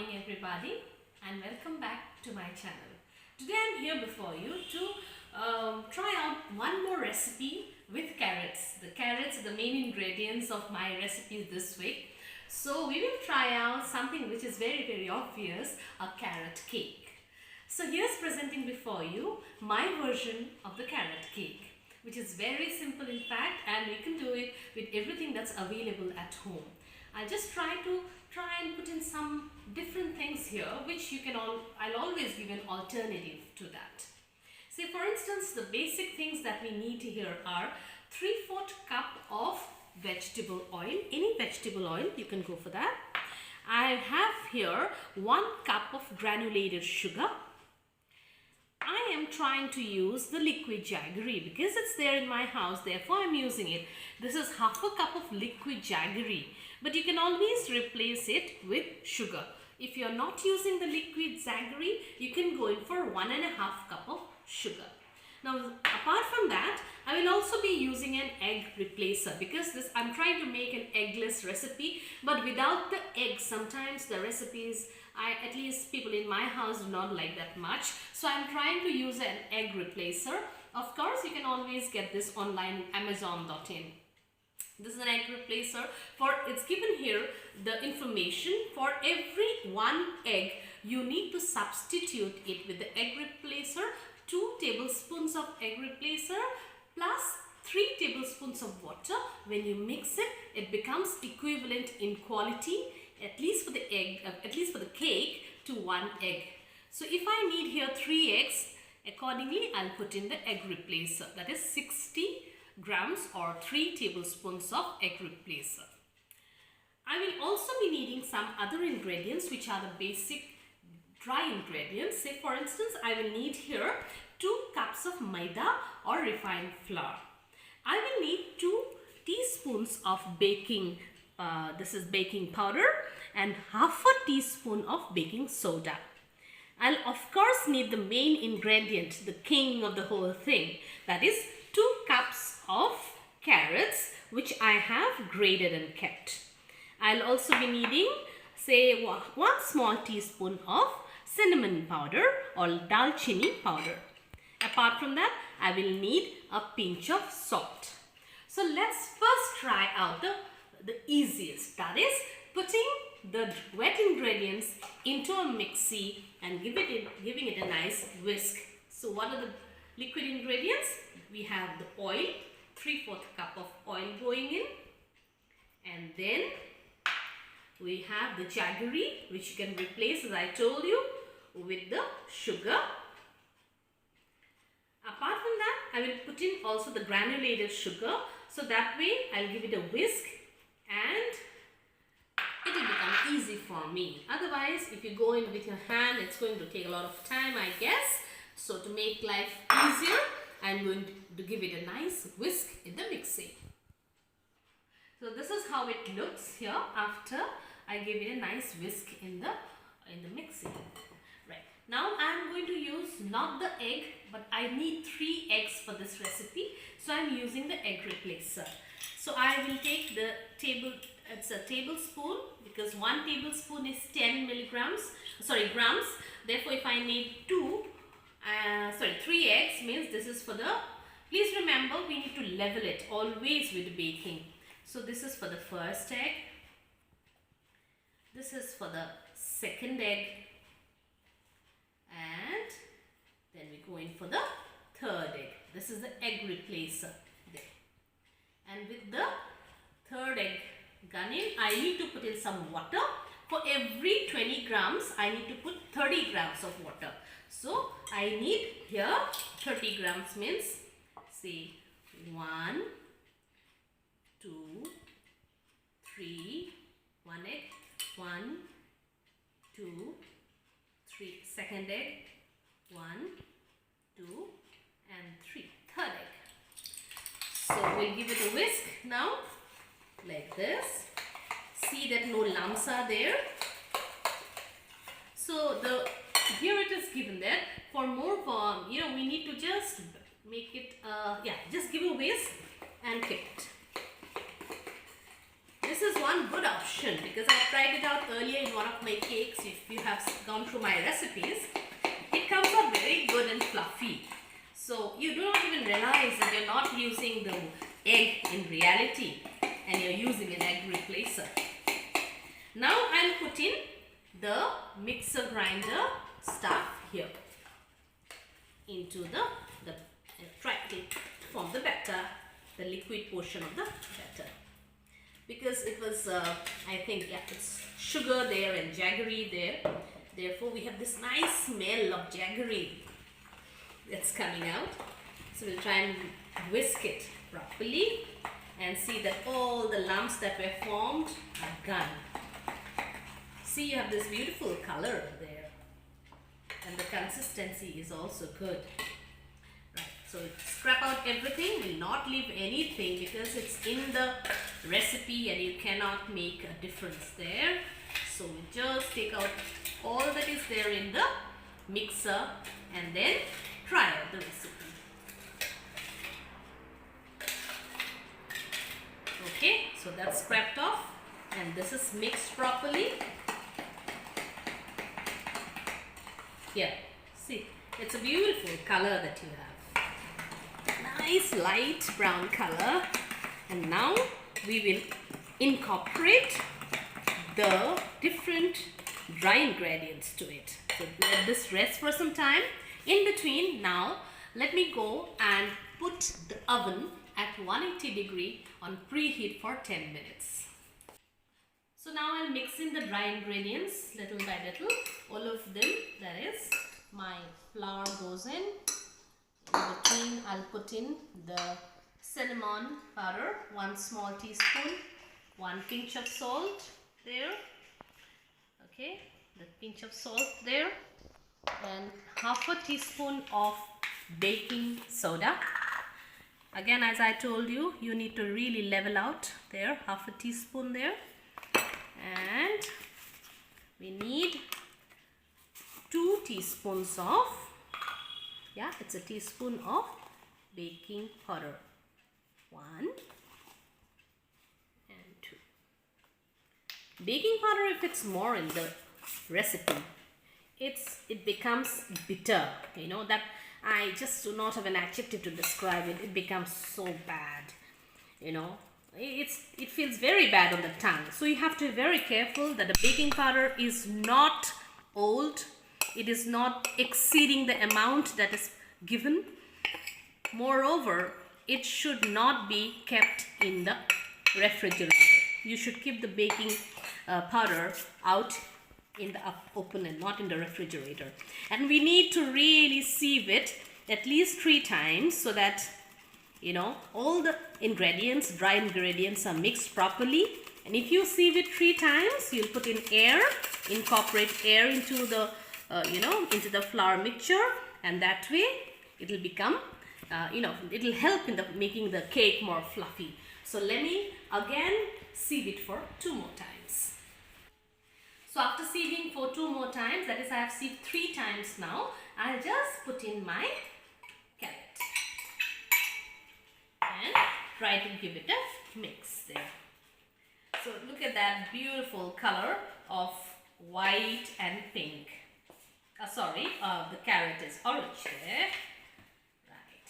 morning everybody and welcome back to my channel. Today I'm here before you to try out one more recipe with carrots. The carrots are the main ingredients of my recipes this week. So we will try out something which is very obvious, a carrot cake. So here's presenting before you my version of the carrot cake, which is very simple in fact, and we can do it with everything that's available at home. I just try and put in some different things here which I'll always give an alternative to that. Say for instance, the basic things that we need here are 3/4 cup of vegetable oil. Any vegetable oil, you can go for that. I have here 1 cup of granulated sugar. I am trying to use the liquid jaggery because it's there in my house, therefore I'm using it. This is 1/2 cup of liquid jaggery, but you can always replace it with sugar. If you're not using the liquid jaggery, you can go in for 1.5 cup of sugar. Now apart from that, I will also be using an egg replacer because I'm trying to make an eggless recipe, but without the egg sometimes the recipes, at least people in my house do not like that much. So I'm trying to use an egg replacer. Of course, you can always get this online, amazon.in. This is an egg replacer. It's given here the information for every 1 egg you need to substitute it with the egg replacer. 2 tablespoons of egg replacer plus 3 tablespoons of water. When you mix it, it becomes equivalent in quality, at least for the egg, at least for the cake, to 1 egg. So if I need here 3 eggs, accordingly I'll put in the egg replacer. That is 60 grams or 3 tablespoons of egg replacer. I will also be needing some other ingredients which are the basic dry ingredients. Say for instance, I will need here 2 cups of maida or refined flour. I will need 2 teaspoons of baking powder and 1/2 teaspoon of baking soda. I'll of course need the main ingredient, the king of the whole thing, that is 2 cups of carrots which I have grated and kept. I'll also be needing say 1 small teaspoon of cinnamon powder or dalchini powder. Apart from that, I will need a pinch of salt. So let's first try out the easiest, that is putting the wet ingredients into a mixie and giving it a nice whisk. So what are the liquid ingredients? We have the oil, 3/4 cup of oil going in, and then we have the jaggery, which you can replace, as I told you, with the sugar. Apart from that, I will put in also the granulated sugar, so that way I'll give it a whisk and it will become easy for me. Otherwise, if you go in with your hand, it's going to take a lot of time, I guess. So to make life easier, I'm going to give it a nice whisk in the mixie. So this is how it looks here after I give it a nice whisk in the mixie. Right. Now I'm going to use not the egg, but I need 3 eggs for this recipe. So I'm using the egg replacer. So I will take it's a tablespoon, because 1 tablespoon is 10 grams. Therefore, if I need 3 eggs, means this is for please remember, we need to level it always with baking. So this is for the first egg. This is for the second egg. And then we go in for the third egg. This is the egg replacer there. And with the third egg gone in, I need to put in some water. For every 20 grams, I need to put 30 grams of water. So I need here 30 grams means say 1, 2, 3, 1 egg, 1, 2, 3, second egg, 1, 2 and 3, third egg. So we'll give it a whisk now like this. See that no lumps are there. So here it is given that for more we need to just make it just give a whisk and keep it. this is one good option because I tried it out earlier in one of my cakes. If you have gone through my recipes, it comes out very good and fluffy. So you do not even realize that you're not using the egg in reality and you're using an egg replacer. Now I'll put in the mixer grinder stuff here into the try to form the batter, the liquid portion of the batter. Because it was, I think, yeah, it's sugar there and jaggery there. Therefore, we have this nice smell of jaggery that's coming out. So we'll try and whisk it properly and see that all the lumps that were formed are gone. See, you have this beautiful color there. And the consistency is also good. Right, so scrap out everything, will not leave anything because it's in the recipe and you cannot make a difference there. So we just take out all that is there in the mixer and then try out the recipe. Okay, so that's scrapped off and this is mixed properly. Here, see, it's a beautiful color that you have. Nice light brown color. And now we will incorporate the different dry ingredients to it. So let this rest for some time. In between, now let me go and put the oven at 180 degree on preheat for 10 minutes. So now I'll mix in the dry ingredients little by little. All of them, that is, my flour goes in. In between, I'll put in the cinnamon powder, 1 small teaspoon, 1 pinch of salt there. Okay, the pinch of salt there, and half a teaspoon of baking soda. Again, as I told you, you need to really level out there, half a teaspoon there. And we need 2 teaspoons of, yeah, it's a teaspoon of baking powder. 1 and 2. Baking powder, if it's more in the recipe, it becomes bitter. You know, that I just do not have an adjective to describe it. It becomes so bad. You know, it feels very bad on the tongue. So you have to be very careful that the baking powder is not old. It is not exceeding the amount that is given. Moreover, it should not be kept in the refrigerator. You should keep the baking powder out in the open and not in the refrigerator. And we need to really sieve it at least 3 times so that, you know, all the ingredients, dry ingredients, are mixed properly. And if you sieve it 3 times, you'll put in air, incorporate air into the, into the flour mixture, and that way it will become, it will help in making the cake more fluffy. So let me again sieve it for 2 more times. So after sieving for 2 more times, that is, I have sieved 3 times now, I'll just put in my carrot and try to give it a mix there. So look at that beautiful color of white and pink. The carrot is orange there. Right.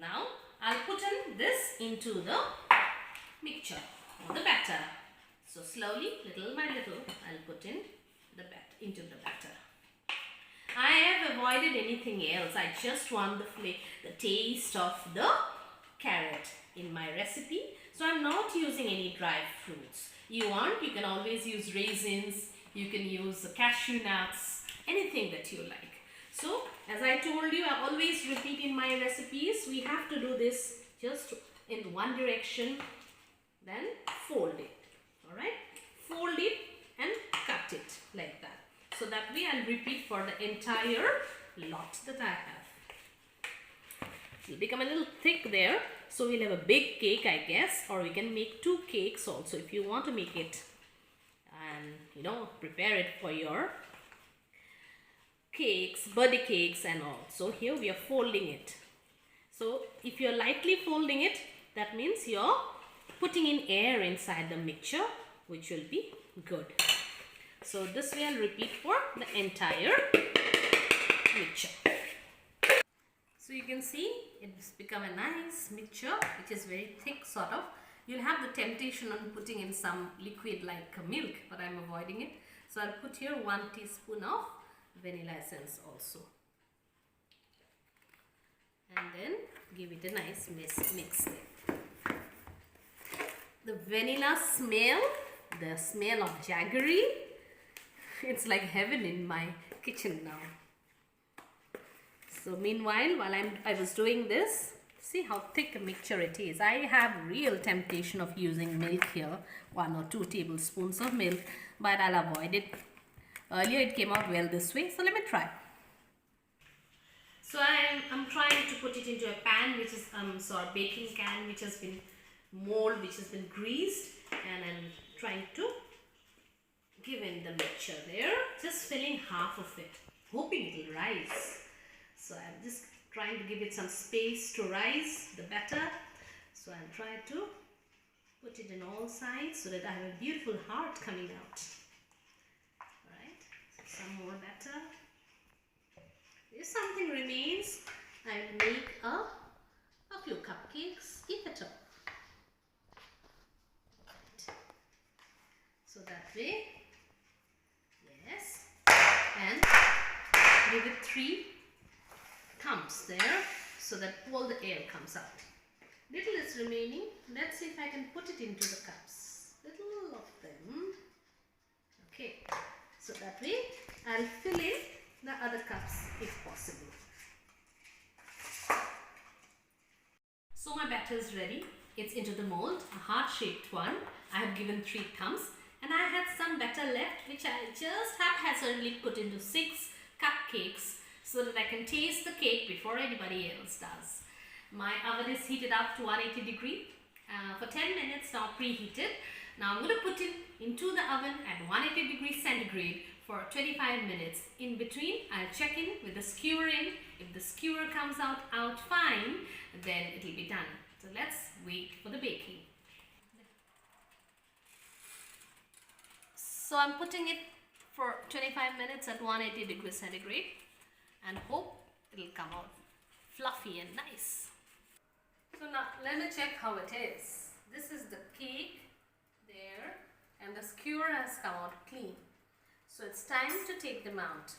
Now I'll put in this into the mixture or the batter. So slowly, little by little, I'll put in into the batter. I have avoided anything else. I just want the taste of the carrot in my recipe. So I'm not using any dried fruits. You can always use raisins, you can use cashew nuts, anything that you like. So as I told you, I always repeat in my recipes, we have to do this just in one direction, then fold it. Alright, fold it and cut it like that. So that way I'll repeat for the entire lot that I have. It will become a little thick there. So we'll have a big cake, I guess, or we can make 2 cakes also if you want to make it and prepare it for your cakes, birthday cakes and all. So here we are folding it. So if you're lightly folding it, that means your putting in air inside the mixture, which will be good. So this way I'll repeat for the entire mixture. So you can see it's become a nice mixture which is very thick sort of. You'll have the temptation on putting in some liquid like milk, but I'm avoiding it. So I'll put here 1 teaspoon of vanilla essence also. And then give it a nice mix there. The vanilla smell, the smell of jaggery, it's like heaven in my kitchen now. So meanwhile, while I was doing this, see how thick a mixture it is. I have real temptation of using milk here, 1 or 2 tablespoons of milk, but I'll avoid it. Earlier it came out well this way, so let me try. So I'm trying to put it into a pan which is baking can which has been mold, which has been greased, and I'm trying to give in the mixture there, just filling half of it, hoping it will rise. So I'm just trying to give it some space to rise, the batter. So I'm trying to put it in all sides so that I have a beautiful heart coming out. Alright, so some more batter. If something remains, I'll make a few cupcakes, if at all. Right. So that way, yes, and give it 3 thumps there so that all the air comes out. Little is remaining. Let's see if I can put it into the cups. Little of them. Okay, so that way I'll fill in the other cups if possible. So my batter is ready. It's into the mold, a heart-shaped one. I have given 3 thumbs, and I had some batter left which I just haphazardly put into 6 cupcakes so that I can taste the cake before anybody else does. My oven is heated up to 180 degree for 10 minutes, now preheated. Now I'm going to put it into the oven at 180 degrees centigrade for 25 minutes. In between, I'll check in with the skewer in. If the skewer comes out fine, then it will be done. So let's wait for the baking. So I'm putting it for 25 minutes at 180 degrees centigrade and hope it'll come out fluffy and nice. So now let me check how it is. This is the cake there, and the skewer has come out clean. So it's time to take them out.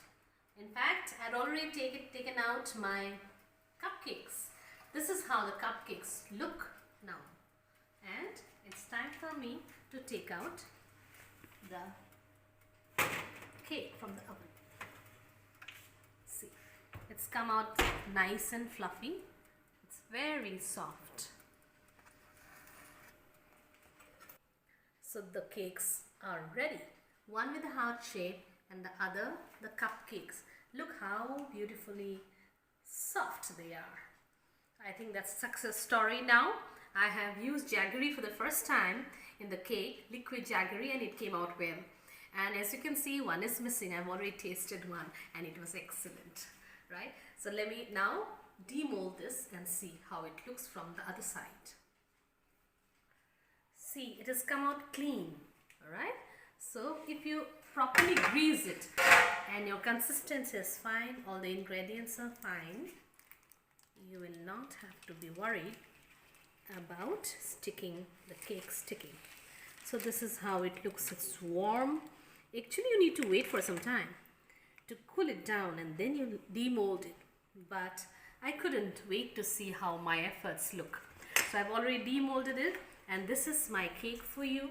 In fact, I'd already taken out my cupcakes. This is how the cupcakes look now. And it's time for me to take out the cake from the oven. See, it's come out nice and fluffy. It's very soft. So the cakes are ready. One with a heart shape and the other the cupcakes. Look how beautifully soft they are. I think that's a success story now. I have used jaggery for the first time in the cake, liquid jaggery, and it came out well. And as you can see, one is missing. I've already tasted one and it was excellent, right? So let me now demold this and see how it looks from the other side. See, it has come out clean, all right? So if you properly grease it and your consistency is fine, all the ingredients are fine, you will not have to be worried about the cake sticking. So this is how it looks. It's warm. Actually, you need to wait for some time to cool it down and then you demold it. But I couldn't wait to see how my efforts look. So I've already demolded it, and this is my cake for you.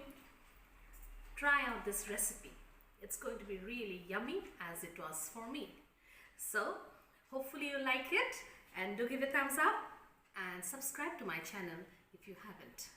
Try out this recipe. It's going to be really yummy as it was for me. So hopefully you like it, and do give a thumbs up and subscribe to my channel if you haven't.